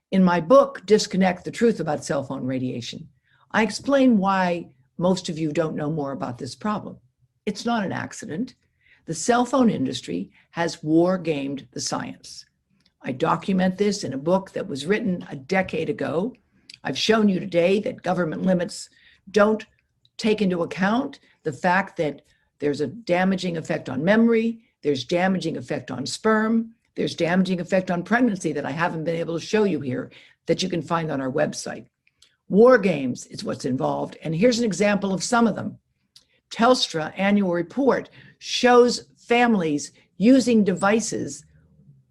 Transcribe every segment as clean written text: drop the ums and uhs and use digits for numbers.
In my book, Disconnect the Truth About Cell Phone Radiation, I explain why most of you don't know more about this problem. It's not an accident. The cell phone industry has war-gamed the science. I document this in a book that was written a decade ago. I've shown you today that government limits don't take into account the fact that there's a damaging effect on memory, there's damaging effect on sperm, there's damaging effect on pregnancy that I haven't been able to show you here that you can find on our website. War games is what's involved, and here's an example of some of them. Telstra annual report shows families using devices,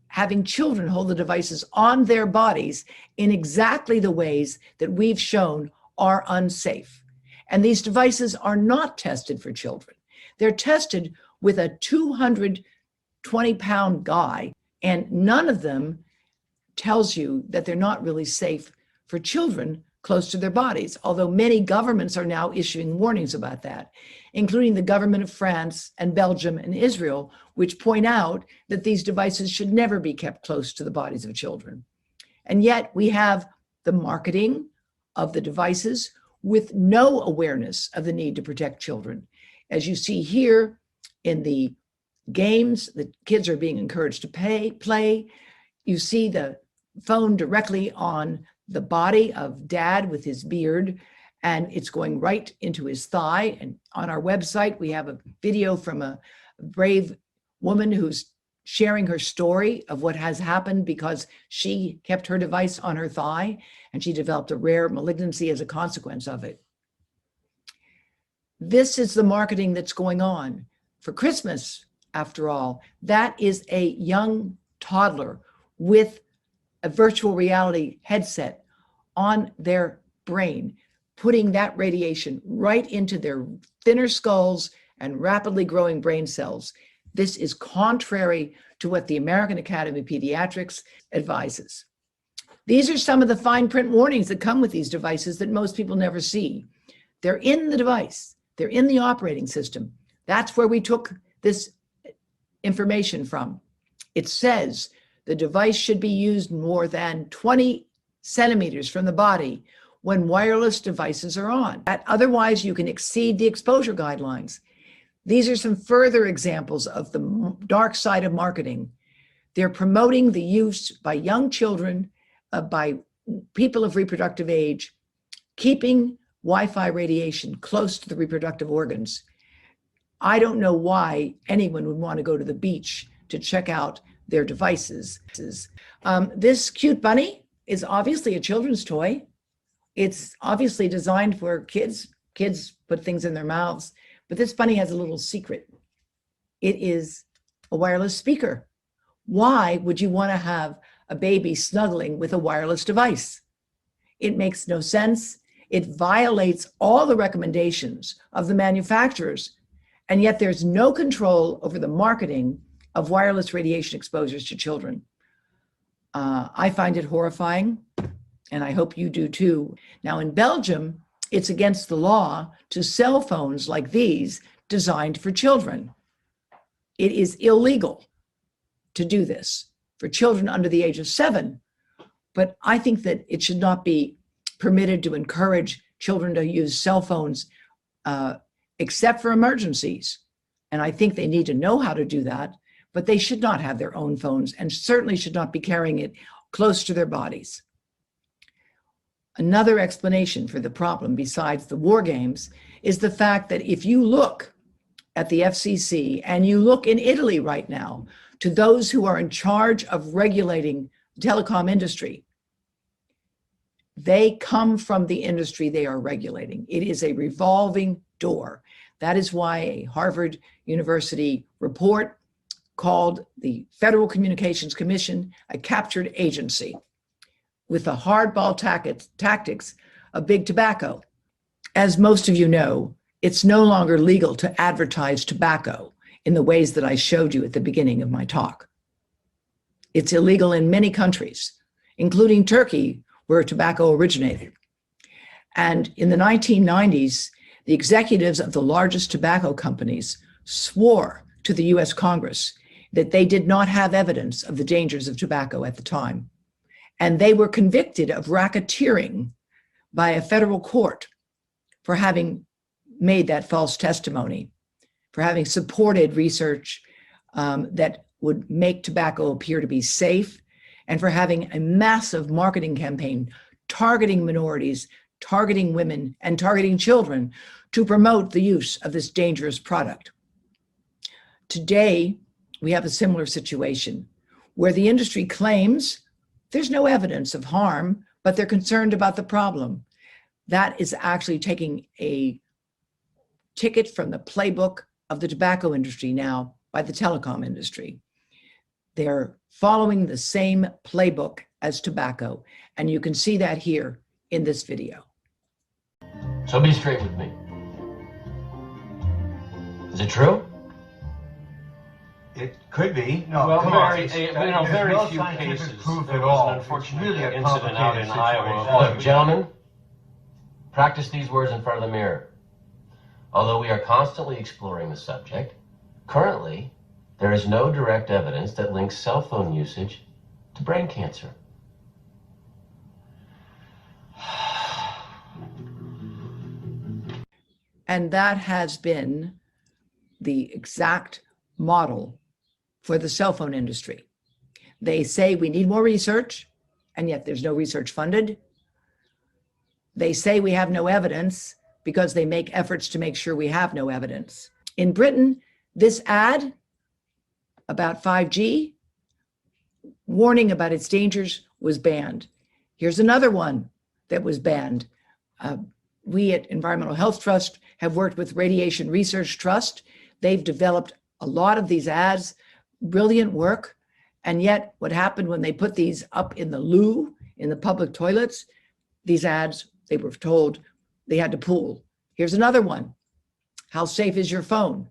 having children hold the devices on their bodies in exactly the ways that we've shown are unsafe. And these devices are not tested for children. They're tested with a 220-pound guy, and none of them tells you that they're not really safe for children close to their bodies, although many governments are now issuing warnings about that, including the government of France and Belgium and Israel, which point out that these devices should never be kept close to the bodies of children. And yet we have the marketing of the devices with no awareness of the need to protect children. As you see here in the games that kids are being encouraged to play, you see the phone directly on the body of dad with his beard, and it's going right into his thigh. And on our website, we have a video from a brave woman who's sharing her story of what has happened because she kept her device on her thigh and she developed a rare malignancy as a consequence of it. This is the marketing that's going on. For Christmas, after all, that is a young toddler with a virtual reality headset on their brain, putting that radiation right into their thinner skulls and rapidly growing brain cells. This is contrary to what the American Academy of Pediatrics advises. These are some of the fine print warnings that come with these devices that most people never see. They're in the device. They're in the operating system. That's where we took this information from. It says the device should be used more than 20 centimeters from the body when wireless devices are on. Otherwise, you can exceed the exposure guidelines. These are some further examples of the dark side of marketing. They're promoting the use by young children, by people of reproductive age, keeping Wi-Fi radiation close to the reproductive organs. I don't know why anyone would want to go to the beach to check out their devices. This cute bunny is obviously a children's toy. It's obviously designed for kids. Kids put things in their mouths, but this bunny has a little secret. It is a wireless speaker. Why would you want to have a baby snuggling with a wireless device? It makes no sense. It violates all the recommendations of the manufacturers, and yet there's no control over the marketing of wireless radiation exposures to children. I find it horrifying, and I hope you do too. Now in Belgium, it's against the law to sell phones like these designed for children. It is illegal to do this for children under the age of 7, but I think that it should not be permitted to encourage children to use cell phones except for emergencies. And I think they need to know how to do that, but they should not have their own phones and certainly should not be carrying it close to their bodies. Another explanation for the problem, besides the war games, is the fact that if you look at the FCC and you look in Italy right now to those who are in charge of regulating the telecom industry, they come from the industry they are regulating. It is a revolving door. That is why a Harvard University report called the Federal Communications Commission a captured agency with the hardball tactics of big tobacco. As most of you know, it's no longer legal to advertise tobacco in the ways that I showed you at the beginning of my talk. It's illegal in many countries, including Turkey, where tobacco originated. And in the 1990s, the executives of the largest tobacco companies swore to the US Congress that they did not have evidence of the dangers of tobacco at the time. And they were convicted of racketeering by a federal court for having made that false testimony, for having supported research that would make tobacco appear to be safe, and for having a massive marketing campaign targeting minorities, targeting women, and targeting children to promote the use of this dangerous product. Today, we have a similar situation where the industry claims there's no evidence of harm, but they're concerned about the problem. That is actually taking a ticket from the playbook of the tobacco industry now by the telecom industry. They're following the same playbook as tobacco, and you can see that here in this video. So be straight with me. Is it true? It could be. No, Well, come very, on. There's very no few scientific cases. proof There at was all. an Unfortunate really a incident out in complicated Iowa. situation. Look, gentlemen, practice these words in front of the mirror. Although we are constantly exploring the subject, currently there is no direct evidence that links cell phone usage to brain cancer. And that has been the exact model for the cell phone industry. They say we need more research, and yet there's no research funded. They say we have no evidence because they make efforts to make sure we have no evidence. In Britain, this ad about 5G, warning about its dangers, was banned. Here's another one that was banned. We at Environmental Health Trust have worked with Radiation Research Trust. They've developed a lot of these ads, brilliant work. And yet what happened when they put these up in the loo, in the public toilets, these ads, they were told they had to pull. Here's another one. How safe is your phone?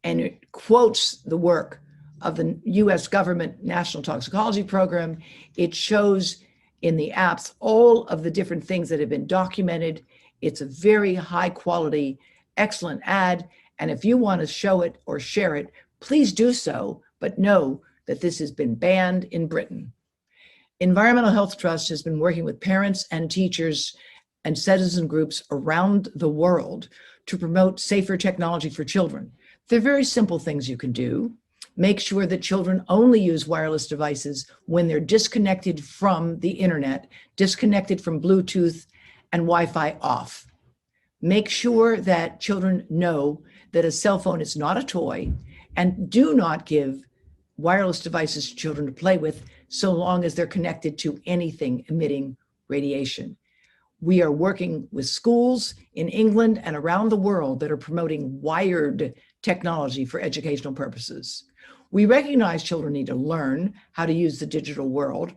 And it quotes the work of the US government National Toxicology Program. It shows in the apps all of the different things that have been documented. It's a very high quality, excellent ad. And if you want to show it or share it, please do so, but know that this has been banned in Britain. Environmental Health Trust has been working with parents and teachers and citizen groups around the world to promote safer technology for children. They're very simple things you can do. Make sure that children only use wireless devices when they're disconnected from the internet, disconnected from Bluetooth and Wi-Fi off. Make sure that children know that a cell phone is not a toy, and do not give wireless devices to children to play with so long as they're connected to anything emitting radiation. We are working with schools in England and around the world that are promoting wired technology for educational purposes. We recognize children need to learn how to use the digital world,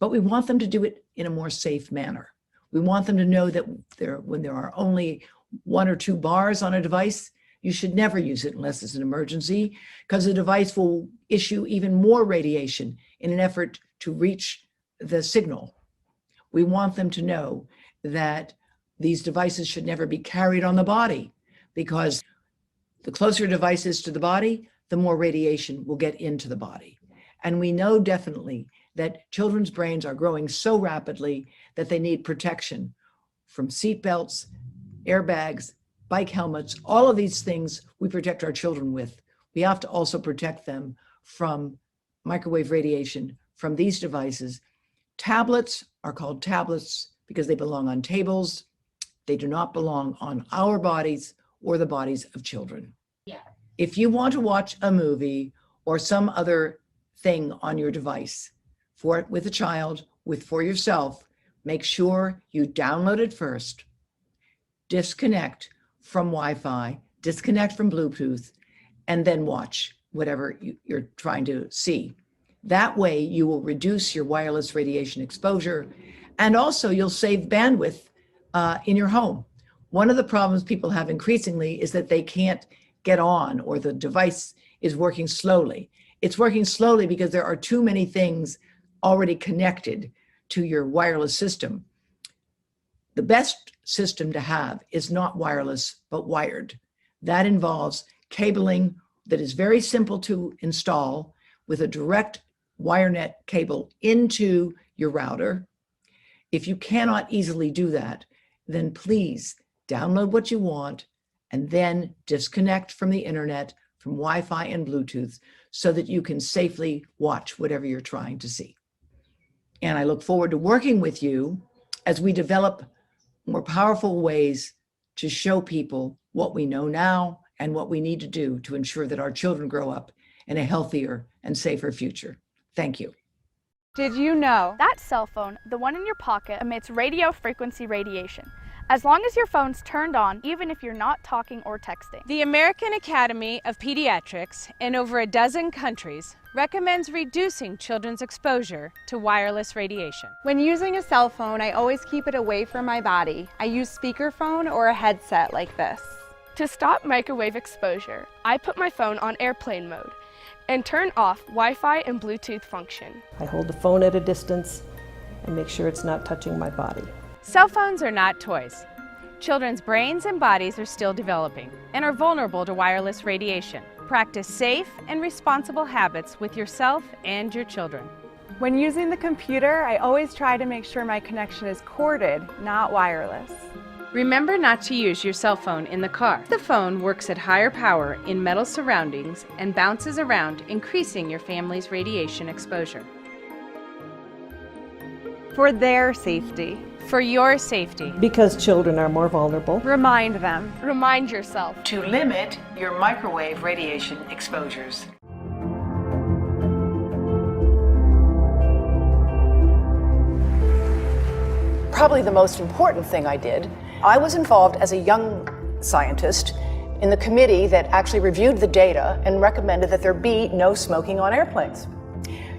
but we want them to do it in a more safe manner. We want them to know that when there are only 1 or 2 bars on a device, you should never use it unless it's an emergency, because the device will issue even more radiation in an effort to reach the signal. We want them to know that these devices should never be carried on the body, because the closer a device is to the body, the more radiation will get into the body. And we know definitely that children's brains are growing so rapidly that they need protection from seat belts, airbags, bike helmets, all of these things we protect our children with. We have to also protect them from microwave radiation from these devices. Tablets are called tablets because they belong on tables. They do not belong on our bodies or the bodies of children. Yeah. If you want to watch a movie or some other thing on your device with a child, for yourself, make sure you download it first, disconnect from Wi-Fi, disconnect from Bluetooth, and then watch whatever you're trying to see. That way you will reduce your wireless radiation exposure, and also you'll save bandwidth in your home. One of the problems people have increasingly is that they can't get on, or the device is working slowly. It's working slowly because there are too many things already connected to your wireless system. The best system to have is not wireless, but wired. That involves cabling that is very simple to install with a direct wire net cable into your router. If you cannot easily do that, then please download what you want and then disconnect from the internet, from Wi-Fi and Bluetooth, so that you can safely watch whatever you're trying to see. And I look forward to working with you as we develop more powerful ways to show people what we know now and what we need to do to ensure that our children grow up in a healthier and safer future. Thank you. Did you know That cell phone, the one in your pocket, emits radio frequency radiation. As long as your phone's turned on, even if you're not talking or texting. the American Academy of Pediatrics in over a dozen countries recommends reducing children's exposure to wireless radiation? When using a cell phone, I always keep it away from my body. I use speakerphone or a headset like this. To stop microwave exposure, I put my phone on airplane mode and turn off Wi-Fi and Bluetooth function. I hold the phone at a distance and make sure it's not touching my body. Cell phones are not toys. Children's brains and bodies are still developing and are vulnerable to wireless radiation. Practice safe and responsible habits with yourself and your children. When using the computer, I always try to make sure my connection is corded, not wireless. Remember not to use your cell phone in the car. The phone works at higher power in metal surroundings and bounces around, increasing your family's radiation exposure. For their safety, For your safety, Because children are more vulnerable. remind them. Remind yourself. To limit your microwave radiation exposures. Probably the most important thing I did, I was involved as a young scientist in the committee that actually reviewed the data and recommended that there be no smoking on airplanes.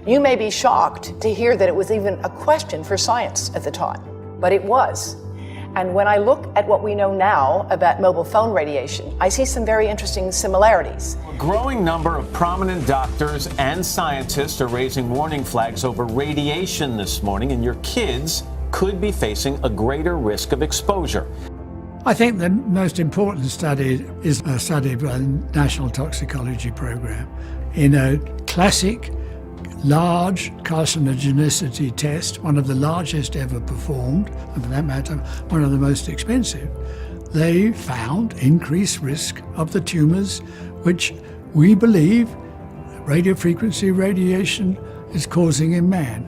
You may be shocked to hear that it was even a question for science at the time, but it was. And when I look at what we know now about mobile phone radiation, I see some very interesting similarities. A growing number of prominent doctors and scientists are raising warning flags over radiation this morning, and your kids could be facing a greater risk of exposure. I think the most important study is a study by the National Toxicology Program in a classic large carcinogenicity test, one of the largest ever performed, and for that matter, one of the most expensive. They found increased risk of the tumors which we believe radiofrequency radiation is causing in man.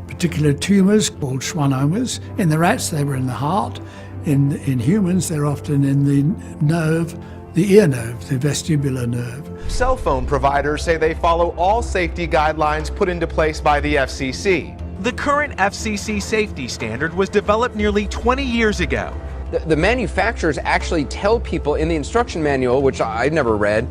Particular tumors called schwannomas. In the rats, they were in the heart. In humans, they're often in the nerve, the ear nerve, the vestibular nerve. Cell phone providers say they follow all safety guidelines put into place by the FCC. The current FCC safety standard was developed nearly 20 years ago. The manufacturers actually tell people in the instruction manual, which I've never read,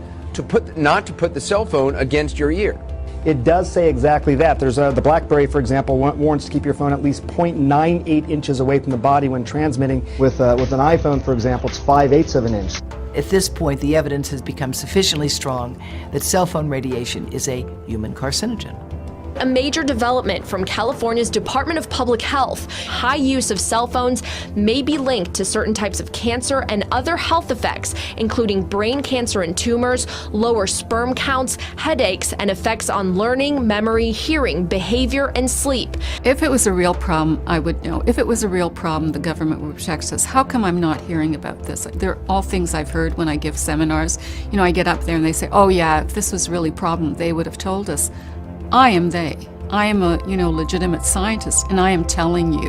not to put the cell phone against your ear. It does say exactly that. There's the BlackBerry, for example, warns to keep your phone at least 0.98 inches away from the body when transmitting. With an iPhone, for example, it's 5/8 of an inch. At this point, the evidence has become sufficiently strong that cell phone radiation is a human carcinogen. A major development from California's Department of Public Health. High use of cell phones may be linked to certain types of cancer and other health effects, including brain cancer and tumors, lower sperm counts, headaches, and effects on learning, memory, hearing, behavior, and sleep. If it was a real problem, I would know. If it was a real problem, the government would protect us. How come I'm not hearing about this? They're all things I've heard when I give seminars. I get up there and they say, oh yeah, if this was really a problem, they would have told us. I am they. I am a, legitimate scientist, and I am telling you.